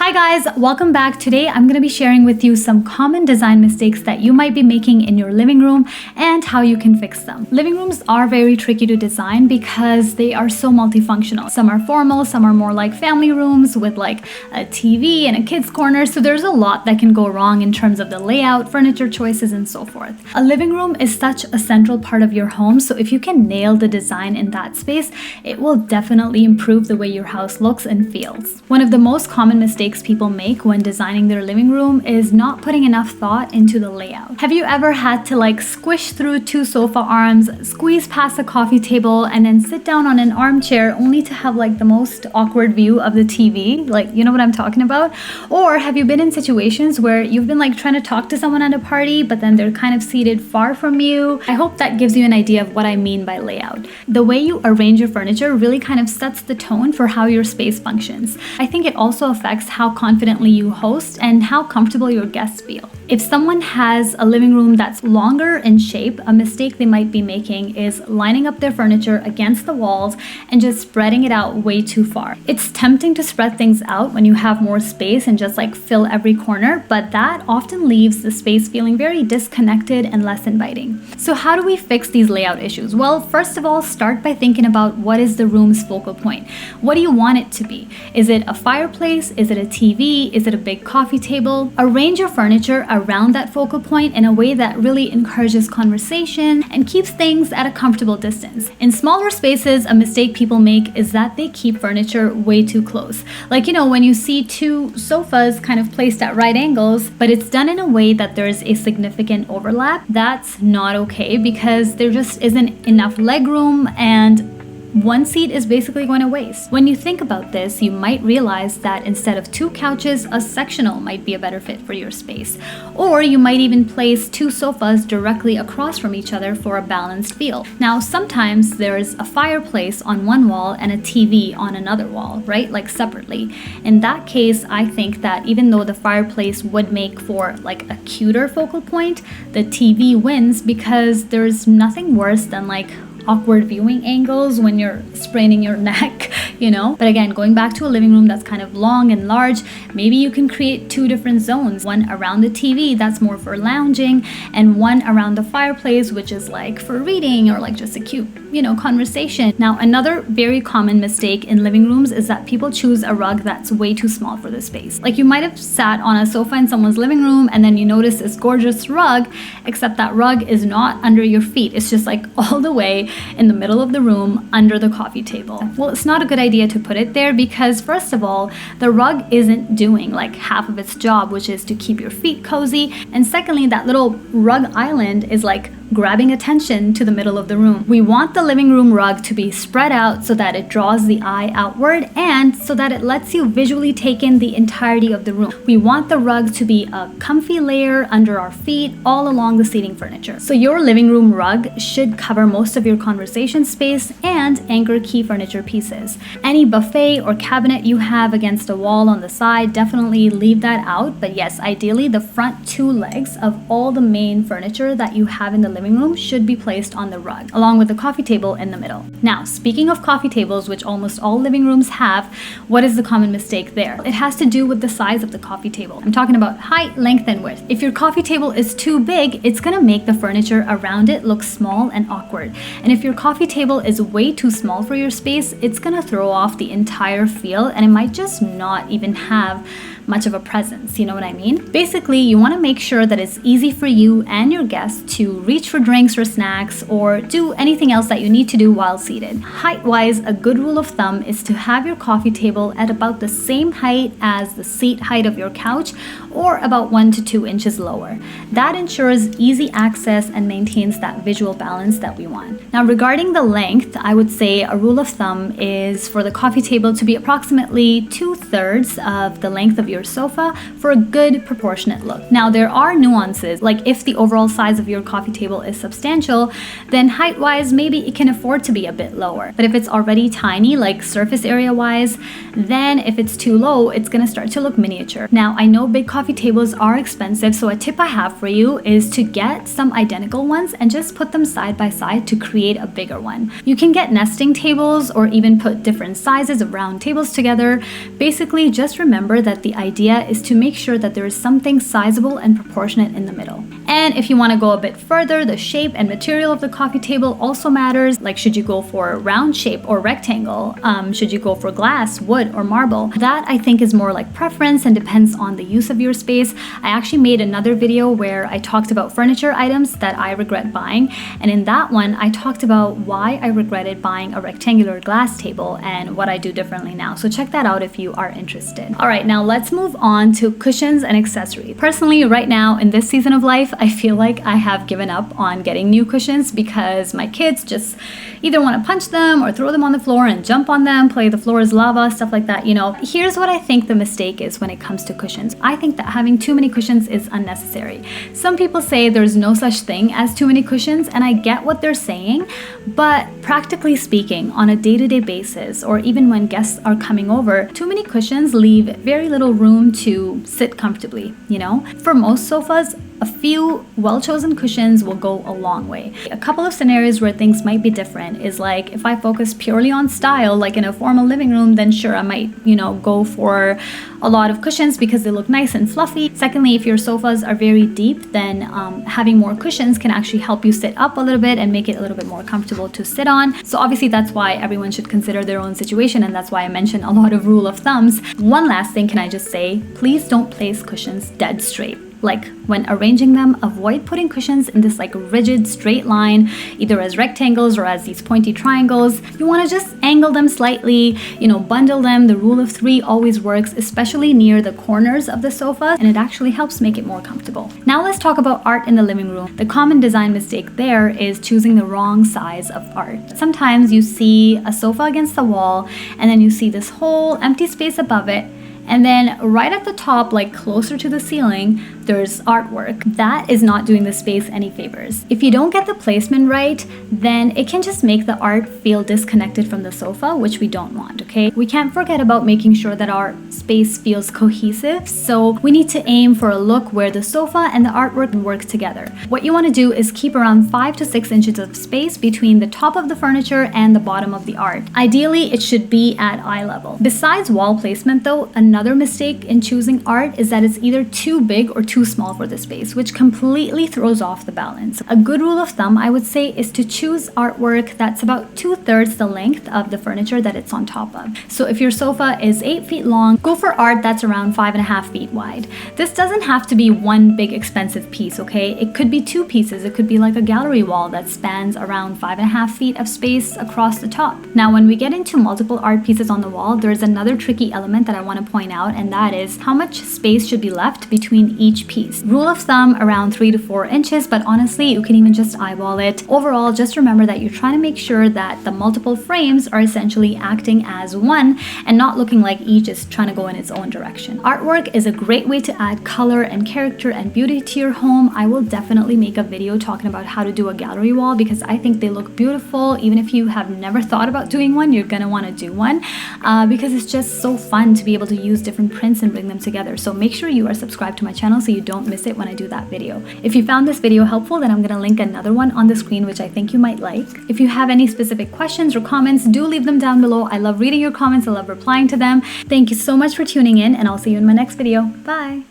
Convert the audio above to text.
Hi guys, welcome back. Today I'm going to be sharing with you some common design mistakes that you might be making in your living room and how you can fix them. Living rooms are very tricky to design because they are so multifunctional. Some are formal, some are more like family rooms with like a TV and a kids corner. So there's a lot that can go wrong in terms of the layout, furniture choices, and so forth. A living room is such a central part of your home. So if you can nail the design in that space, it will definitely improve the way your house looks and feels. One of the most common mistakes people make when designing their living room is not putting enough thought into the layout. Have you ever had to like squish through two sofa arms, squeeze past a coffee table, and then sit down on an armchair only to have like the most awkward view of the TV? Like, you know what I'm talking about? Or have you been in situations where you've been like trying to talk to someone at a party, but then they're kind of seated far from you? I hope that gives you an idea of what I mean by layout. The way you arrange your furniture really kind of sets the tone for how your space functions. I think it also affects how confidently you host and how comfortable your guests feel. If someone has a living room that's longer in shape, a mistake they might be making is lining up their furniture against the walls and just spreading it out way too far. It's tempting to spread things out when you have more space and just like fill every corner, but that often leaves the space feeling very disconnected and less inviting. So how do we fix these layout issues? Well, first of all, start by thinking about what is the room's focal point. What do you want it to be? Is it a fireplace? Is it a TV? Is it a big coffee table? Arrange your furniture around that focal point in a way that really encourages conversation and keeps things at a comfortable distance. In smaller spaces, a mistake people make is that they keep furniture way too close. Like, you know, when you see two sofas kind of placed at right angles, but it's done in a way that there's a significant overlap, that's not okay because there just isn't enough leg room and one seat is basically going to waste. When you think about this, you might realize that instead of two couches, a sectional might be a better fit for your space. Or you might even place two sofas directly across from each other for a balanced feel. Now, sometimes there's a fireplace on one wall and a TV on another wall, right? Like separately. In that case, I think that even though the fireplace would make for like a cuter focal point, the TV wins because there's nothing worse than like awkward viewing angles when you're spraining your neck, you know? But again, going back to a living room that's kind of long and large, maybe you can create two different zones. One around the TV that's more for lounging, and one around the fireplace, which is like for reading or like just a cute, you know, conversation. Now, another very common mistake in living rooms is that people choose a rug that's way too small for the space. Like you might have sat on a sofa in someone's living room and then you notice this gorgeous rug, except that rug is not under your feet. It's just like all the way in the middle of the room under the coffee table. Well, it's not a good idea to put it there because first of all, the rug isn't doing like half of its job, which is to keep your feet cozy. And secondly, that little rug island is like grabbing attention to the middle of the room. We want the living room rug to be spread out so that it draws the eye outward and so that it lets you visually take in the entirety of the room. We want the rug to be a comfy layer under our feet all along the seating furniture. So your living room rug should cover most of your conversation space and anchor key furniture pieces. Any buffet or cabinet you have against a wall on the side, definitely leave that out. But yes, ideally the front two legs of all the main furniture that you have in the living room should be placed on the rug, along with the coffee table in the middle. Now, speaking of coffee tables, which almost all living rooms have, what is the common mistake there? It has to do with the size of the coffee table. I'm talking about height, length, and width. If your coffee table is too big, it's gonna make the furniture around it look small and awkward. And if your coffee table is way too small for your space, it's gonna throw off the entire feel and it might just not even have much of a presence, you know what I mean? Basically, you want to make sure that it's easy for you and your guests to reach for drinks or snacks or do anything else that you need to do while seated. Height-wise, a good rule of thumb is to have your coffee table at about the same height as the seat height of your couch or about 1 to 2 inches lower. That ensures easy access and maintains that visual balance that we want. Now, regarding the length, I would say a rule of thumb is for the coffee table to be approximately 2/3 of the length of your sofa for a good proportionate look. Now, there are nuances, like if the overall size of your coffee table table is substantial, then height-wise, maybe it can afford to be a bit lower. But if it's already tiny, like surface area-wise, then if it's too low, it's gonna start to look miniature. Now, I know big coffee tables are expensive, so a tip I have for you is to get some identical ones and just put them side by side to create a bigger one. You can get nesting tables or even put different sizes of round tables together. Basically, just remember that the idea is to make sure that there is something sizable and proportionate in the middle. And if you want to go a bit further, the shape and material of the coffee table also matters. Like, should you go for a round shape or rectangle? Should you go for glass, wood, or marble? That I think is more like preference and depends on the use of your space. I actually made another video where I talked about furniture items that I regret buying, and in that one I talked about why I regretted buying a rectangular glass table and what I do differently now. So check that out if you are interested. All right, now let's move on to cushions and accessories. Personally, right now in this season of life, I feel like I have given up on getting new cushions because my kids just either want to punch them or throw them on the floor and jump on them, play the floor is lava, stuff like that. You know, here's what I think the mistake is when it comes to cushions. I think that having too many cushions is unnecessary. Some people say there's no such thing as too many cushions, and I get what they're saying, but practically speaking, on a day-to-day basis, or even when guests are coming over, too many cushions leave very little room to sit comfortably, you know? For most sofas, a few well-chosen cushions will go a long way. A couple of scenarios where things might be different is like if I focus purely on style, like in a formal living room, then sure, I might, go for a lot of cushions because they look nice and fluffy. Secondly, if your sofas are very deep, then having more cushions can actually help you sit up a little bit and make it a little bit more comfortable to sit on. So obviously that's why everyone should consider their own situation, and that's why I mentioned a lot of rule of thumbs. One last thing can I just say, please don't place cushions dead straight. Like when arranging them, avoid putting cushions in this like rigid straight line, either as rectangles or as these pointy triangles. You want to just angle them slightly, bundle them. The rule of 3 always works, especially near the corners of the sofa, and it actually helps make it more comfortable. Now let's talk about art in the living room. The common design mistake there is choosing the wrong size of art. Sometimes you see a sofa against the wall, and then you see this whole empty space above it, and then right at the top, like closer to the ceiling, there's artwork. That is not doing the space any favors. If you don't get the placement right, then it can just make the art feel disconnected from the sofa, which we don't want, okay? We can't forget about making sure that our space feels cohesive, so we need to aim for a look where the sofa and the artwork work together. What you want to do is keep around 5 to 6 inches of space between the top of the furniture and the bottom of the art. Ideally, it should be at eye level. Besides wall placement though, another mistake in choosing art is that it's either too big or too small for the space, which completely throws off the balance. A good rule of thumb, I would say, is to choose artwork that's about 2/3 the length of the furniture that it's on top of. So if your sofa is 8 feet long, go for art that's around 5.5 feet wide. This doesn't have to be one big expensive piece, okay? It could be 2 pieces. It could be like a gallery wall that spans around 5.5 feet of space across the top. Now, when we get into multiple art pieces on the wall, there's another tricky element that I want to point out, and that is how much space should be left between each piece. Rule of thumb, around 3 to 4 inches, but honestly, you can even just eyeball it. Overall, just remember that you're trying to make sure that the multiple frames are essentially acting as one and not looking like each is trying to go in its own direction. Artwork is a great way to add color and character and beauty to your home. I will definitely make a video talking about how to do a gallery wall because I think they look beautiful. Even if you have never thought about doing one, you're gonna want to do one because it's just so fun to be able to use different prints and bring them together. So make sure you are subscribed to my channel so you don't miss it when I do that video. If you found this video helpful, then I'm gonna link another one on the screen which I think you might like. If you have any specific questions or comments, do leave them down below. I love reading your comments. I love replying to them. Thank you so much for tuning in, and I'll see you in my next video. Bye!